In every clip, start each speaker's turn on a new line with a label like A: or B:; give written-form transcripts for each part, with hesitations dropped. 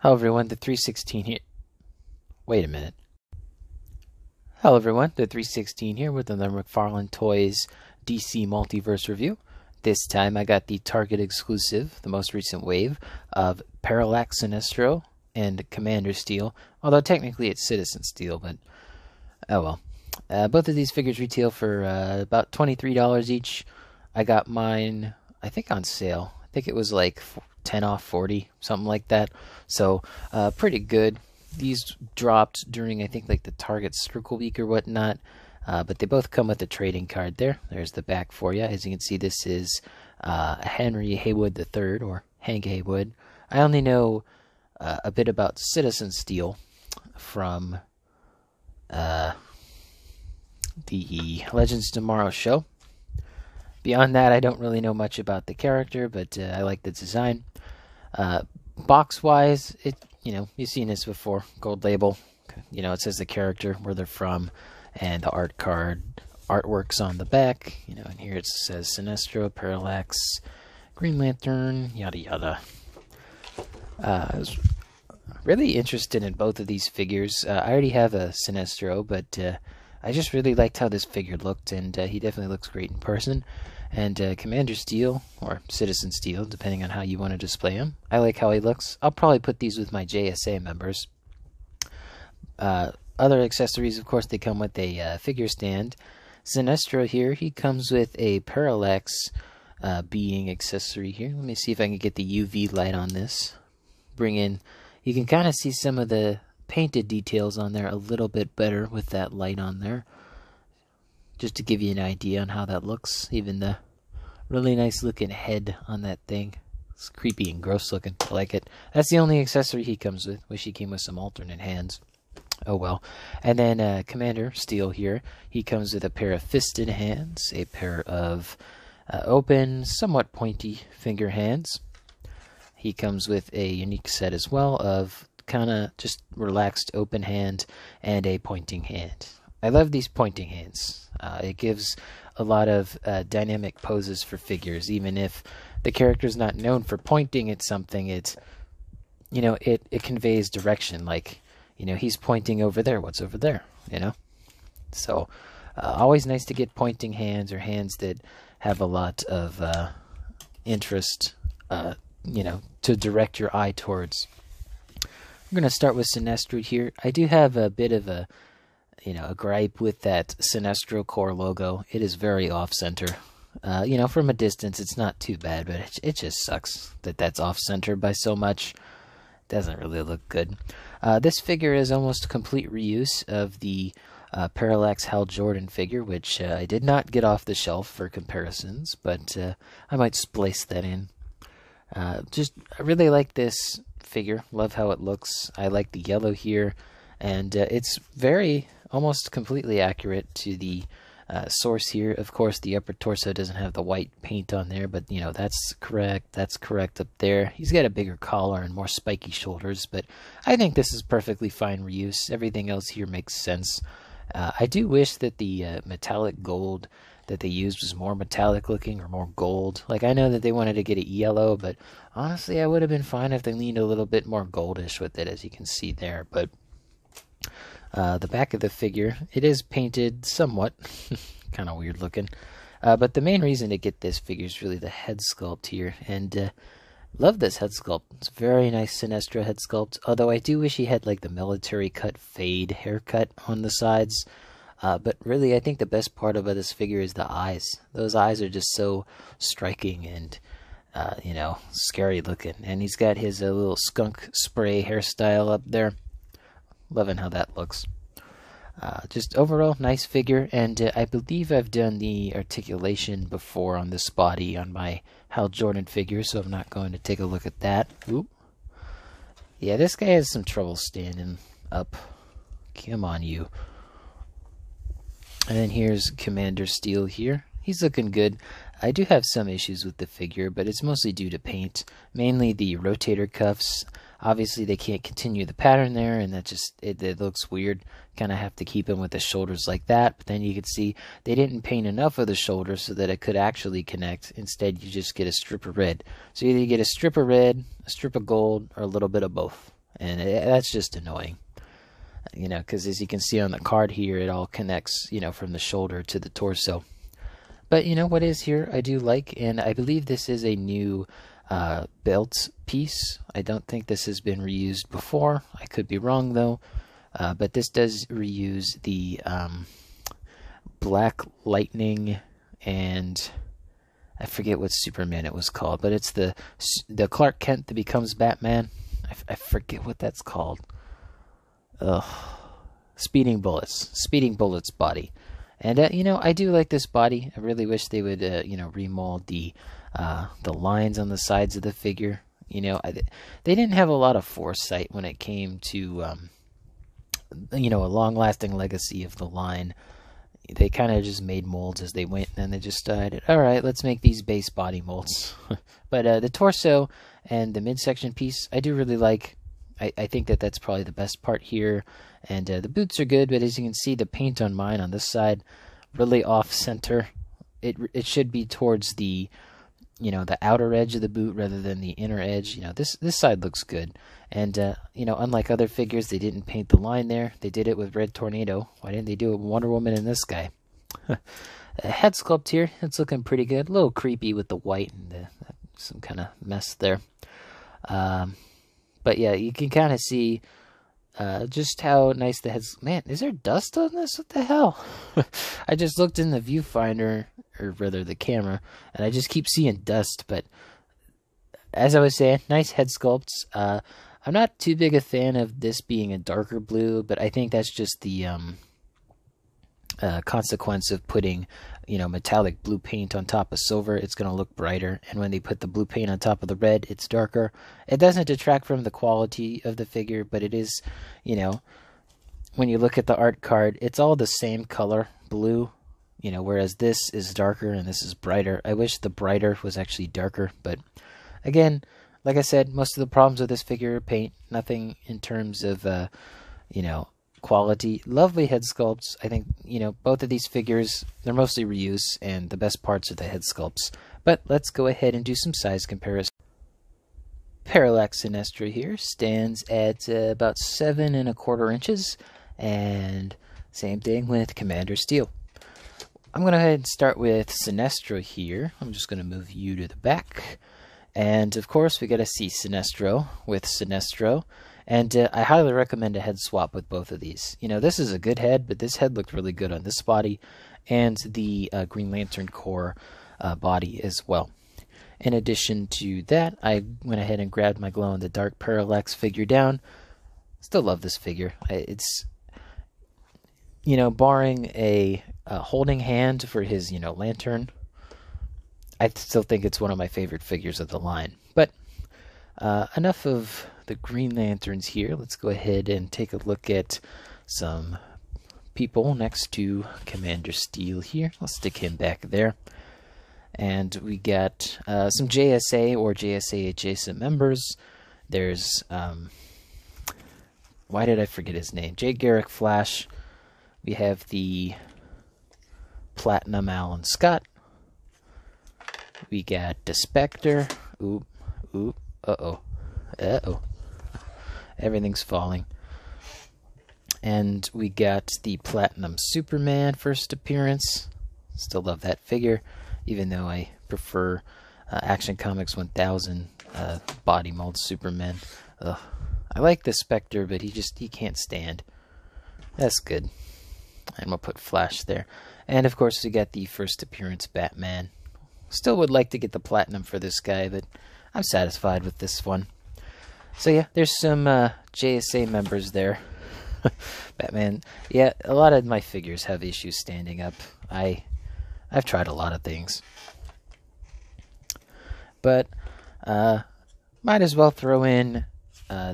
A: Hello everyone, the 316 here. Wait a minute. Hello everyone, the 316 here with another Mcfarlane Toys DC Multiverse review. This time I got the Target exclusive, the most recent wave, of Parallax Sinestro and Commander Steel. Although technically it's Citizen Steel, but oh well. Both of these figures retail for about $23 each. I got mine, I think, on sale. I think it was like 10 off 40, something like that. So pretty good. These dropped during, I think, like the Target Circle Week or whatnot. But they both come with a trading card there. There's the back for you. As you can see, this is Henry Haywood III, or Hank Haywood. I only know a bit about Citizen Steel from the Legends Tomorrow show. Beyond that, I don't really know much about the character, but I like the design. Box-wise, you've seen this before. Gold label. It says the character, where they're from, and the art card artwork's on the back. And here it says Sinestro, Parallax, Green Lantern, yada yada. I was really interested in both of these figures. I already have a Sinestro, but I just really liked how this figure looked, and he definitely looks great in person. And Commander Steel, or Citizen Steel, depending on how you want to display him. I like how he looks. I'll probably put these with my JSA members. Other accessories, of course, they come with a figure stand. Sinestro here, he comes with a Parallax being accessory here. Let me see if I can get the UV light on this. You can kind of see some of the painted details on there a little bit better with that light on there. Just to give you an idea on how that looks. Even the really nice looking head on that thing. It's creepy and gross looking. I like it. That's the only accessory he comes with. Wish he came with some alternate hands. Oh well. And then Commander Steel here. He comes with a pair of fisted hands. A pair of open, somewhat pointy finger hands. He comes with a unique set as well of kind of just relaxed open hand and a pointing hand. I love these pointing hands. It gives a lot of dynamic poses for figures, even if the character's not known for pointing at something. It conveys direction. Like, he's pointing over there. What's over there? So always nice to get pointing hands, or hands that have a lot of interest. To direct your eye towards. I'm going to start with Sinestro here. I do have a bit of a gripe with that Sinestro core logo. It is very off-center. From a distance, it's not too bad, but it just sucks that that's off-center by so much. Doesn't really look good. This figure is almost a complete reuse of the Parallax Hal Jordan figure, which I did not get off the shelf for comparisons, but I might splice that in. I really like this figure. Love how it looks. I like the yellow here, and it's almost completely accurate to the source here. Of course, the upper torso doesn't have the white paint on there, but that's correct. That's correct up there. He's got a bigger collar and more spiky shoulders, but I think this is perfectly fine reuse. Everything else here makes sense. I do wish that the metallic gold that they used was more metallic looking, or more gold. Like, I know that they wanted to get it yellow, but honestly I would have been fine if they leaned a little bit more goldish with it, as you can see there. But the back of the figure, it is painted somewhat kind of weird looking, but the main reason to get this figure is really the head sculpt here, and love this head sculpt. It's a very nice Sinestro head sculpt, although I do wish he had like the military cut fade haircut on the sides. But really, I think the best part about this figure is the eyes. Those eyes are just so striking and, scary looking. And he's got his little skunk spray hairstyle up there. Loving how that looks. Just overall, nice figure. And I believe I've done the articulation before on this body on my Hal Jordan figure, so I'm not going to take a look at that. Ooh. Yeah, this guy has some trouble standing up. Come on, you. And then here's Commander Steel here. He's looking good. I do have some issues with the figure, but it's mostly due to paint. Mainly the rotator cuffs. Obviously, they can't continue the pattern there, and that just, it looks weird. Kind of have to keep him with the shoulders like that. But then you can see they didn't paint enough of the shoulders so that it could actually connect. Instead, you just get a strip of red. So either you get a strip of red, a strip of gold, or a little bit of both. and that's just annoying. You know, because as you can see on the card here, it all connects, you know, from the shoulder to the torso. But, you know, what is here I do like, and I believe this is a new belt piece. I don't think this has been reused before. I could be wrong, though. But this does reuse the Black Lightning, and I forget what Superman it was called, but it's the Clark Kent that becomes Batman. I forget what that's called. Ugh. Speeding Bullets body. And, you know, I do like this body. I really wish they would, you know, remold the lines on the sides of the figure. You know, they didn't have a lot of foresight when it came to, you know, a long-lasting legacy of the line. They kind of just made molds as they went, and then they just decided, all right, let's make these base body molds. But the torso and the midsection piece, I do really like. I think that that's probably the best part here. And the boots are good, but as you can see, the paint on mine on this side, really off-center. It should be towards the, you know, the outer edge of the boot rather than the inner edge. You know, this side looks good. And, you know, unlike other figures, they didn't paint the line there. They did it with Red Tornado. Why didn't they do it with Wonder Woman and this guy? Head sculpt here, it's looking pretty good. A little creepy with the white and some kind of mess there. But yeah, you can kind of see just how nice the head's... Man, is there dust on this? What the hell? I just looked in the viewfinder, or rather the camera, and I just keep seeing dust. But as I was saying, nice head sculpts. I'm not too big a fan of this being a darker blue, but I think that's just the consequence of putting, you know, metallic blue paint on top of silver. It's going to look brighter, and when they put the blue paint on top of the red, it's darker. It doesn't detract from the quality of the figure, but it is, you know, when you look at the art card, it's all the same color, blue, you know, whereas this is darker and this is brighter. I wish the brighter was actually darker, but again, like I said, most of the problems with this figure are paint, nothing in terms of, you know, quality. Lovely head sculpts. I think, you know, both of these figures, they're mostly reuse, and the best parts are the head sculpts. But let's go ahead and do some size comparison. Parallax Sinestro here stands at about 7 1/4 inches, and same thing with Commander Steel. I'm going to go ahead and start with Sinestro here. I'm just going to move you to the back. And of course, we got to see Sinestro with Sinestro. And I highly recommend a head swap with both of these. You know, this is a good head, but this head looked really good on this body and the Green Lantern Corps body as well. In addition to that, I went ahead and grabbed my glow-in-the-dark Parallax figure down. Still love this figure. It's, you know, barring a holding hand for his, you know, lantern, I still think it's one of my favorite figures of the line. But enough of the Green Lanterns here. Let's go ahead and take a look at some people next to Commander Steel here. I'll stick him back there. And we got some JSA or JSA adjacent members. There's, why did I forget his name? Jay Garrick Flash. We have the Platinum Alan Scott. We got the Spectre. Oop, oop, uh-oh. Uh-oh. Everything's falling. And we got the Platinum Superman first appearance. Still love that figure, even though I prefer Action Comics 1000 body mold Superman. Ugh. I like the Spectre, but he can't stand. That's good. I'm going to put Flash there. And of course, we got the first appearance Batman. Still would like to get the Platinum for this guy, but I'm satisfied with this one. So yeah, there's some JSA members there. Batman. Yeah, a lot of my figures have issues standing up. I've tried a lot of things. But might as well throw in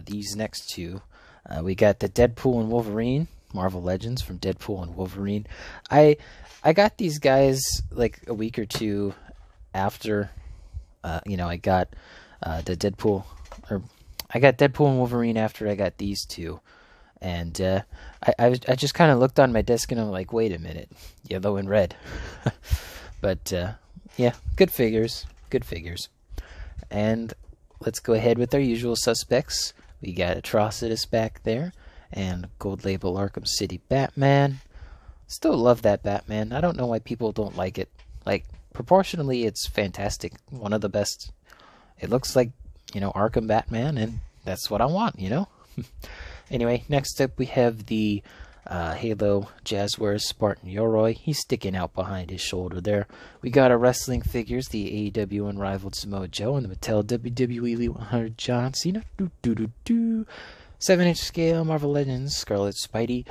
A: these next two. We got the Deadpool and Wolverine, Marvel Legends from Deadpool and Wolverine. I got these guys like a week or two after, you know, I got the Deadpool, or I got Deadpool and Wolverine after I got these two. And I just kind of looked on my desk and I'm like, wait a minute, yellow and red. But yeah, good figures, good figures. And let's go ahead with our usual suspects. We got Atrocitus back there, and Gold Label Arkham City Batman. Still love that Batman. I don't know why people don't like it. Like, proportionally, it's fantastic. One of the best. It looks like, you know, Arkham Batman, and that's what I want, you know? Anyway, next up we have the Halo Jazzwares Spartan Yoroi. He's sticking out behind his shoulder there. We got our wrestling figures, the AEW Unrivaled Samoa Joe and the Mattel WWE Elite 100 John Cena. 7-inch scale Marvel Legends Scarlet Spidey.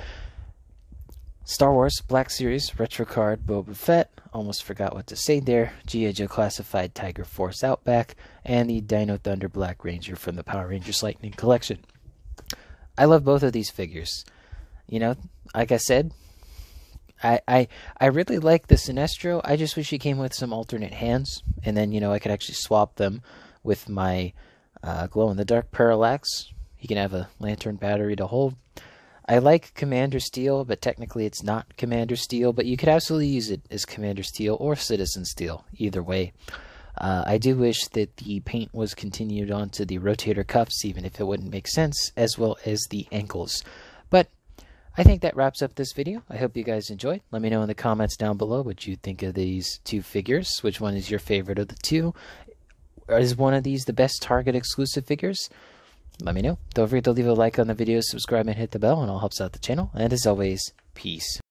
A: Star Wars Black Series Retro Card Boba Fett. Almost forgot what to say there. G.I. Joe Classified Tiger Force Outback. And the Dino Thunder Black Ranger from the Power Rangers Lightning Collection. I love both of these figures. You know, like I said, I really like the Sinestro. I just wish he came with some alternate hands. And then, you know, I could actually swap them with my glow-in-the-dark Parallax. He can have a lantern battery to hold. I like Commander Steel, but technically it's not Commander Steel. But you could absolutely use it as Commander Steel or Citizen Steel, either way. I do wish that the paint was continued onto the rotator cuffs, even if it wouldn't make sense, as well as the ankles. But I think that wraps up this video. I hope you guys enjoyed. Let me know in the comments down below what you think of these two figures. Which one is your favorite of the two? Is one of these the best Target exclusive figures? Let me know. Don't forget to leave a like on the video, subscribe, and hit the bell, and all helps out the channel. And as always, peace.